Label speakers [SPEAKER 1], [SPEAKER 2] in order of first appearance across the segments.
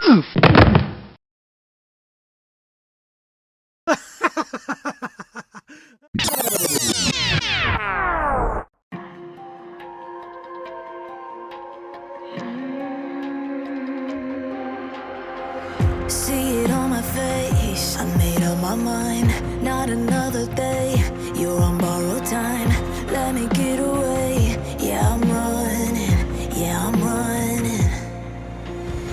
[SPEAKER 1] See it on my face, I made up my mind. Not another day, you're on borrowed time. Let me get away, yeah I'm running, yeah I'm running.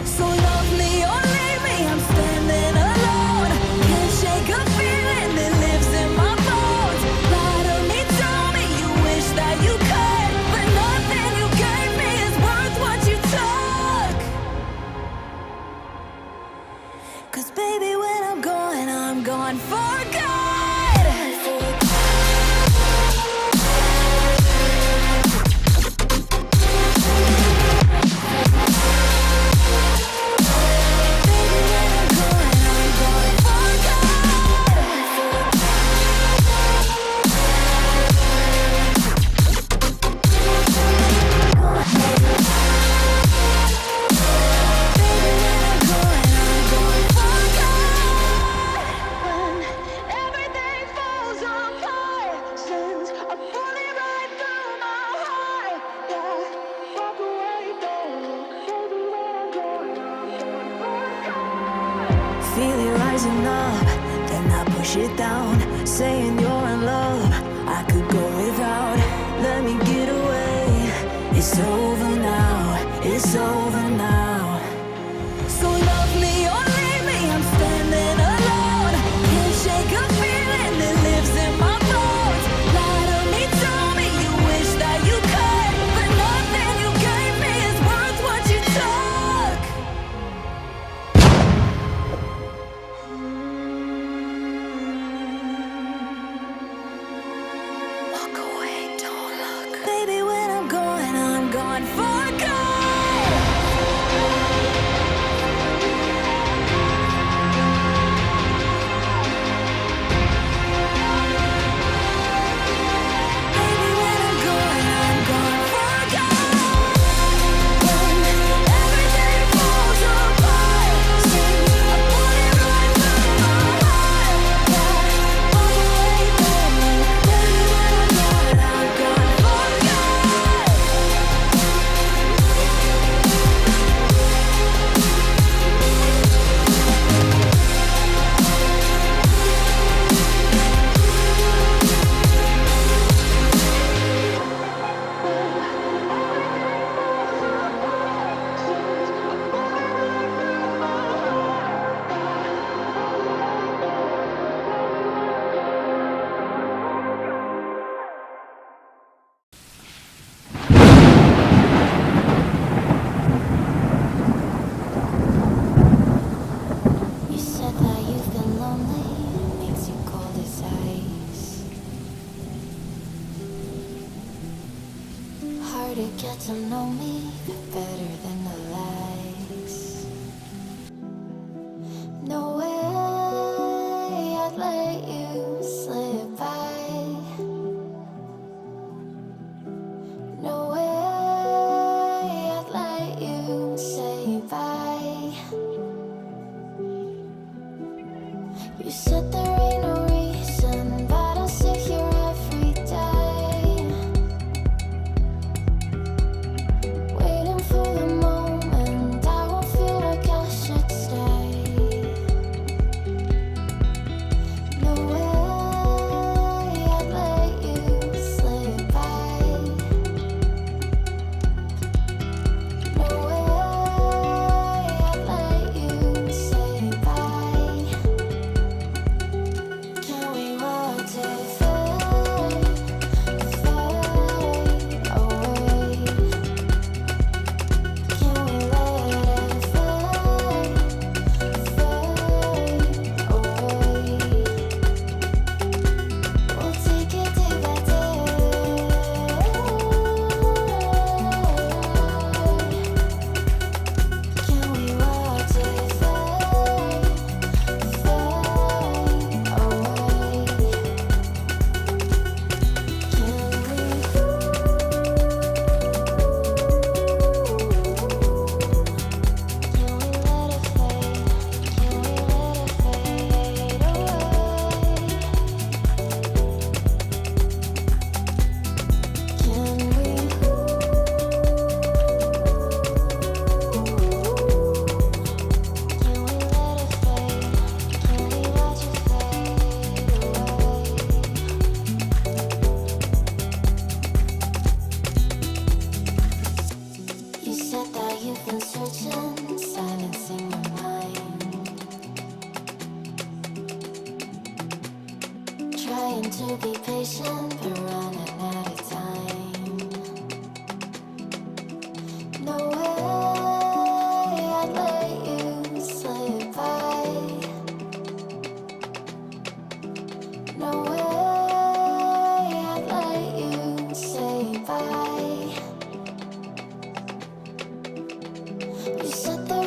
[SPEAKER 1] So love me or leave me, I'm standing alone. Can't shake a feeling that lives in my bones. Lie to me, tell me you wish that you could, but nothing you gave me is worth what you took. 'Cause baby, when I'm gone for good. Feel it rising up, then I push it down, saying you're in love, I could go without. Let me get away, it's over now, it's over now. So love me or leave me, I'm standing alone. Can't shake a feeling that lives in my bones. Lie to me, tell me you wish that you could, but nothing you gave me is worth what you took. Walk away, don't look. Baby, when I'm gone for good. Baby, when I'm gone for good. When everything falls apart, since I put it right through my heart. Yeah, walk away, don't look. Baby, when I'm gone for good. You said that you've been lonely, makes you cold as ice. Hard to get to know me, better than the lies. No way I'd let you slip by. No way I'd let you say bye. You said there ain't no reason, but I'll sit here every day, waiting for the moment I won't feel like I should stay. No way to be patient, but running out of time. No way I'd let you slip by. No way I'd let you say bye. You said the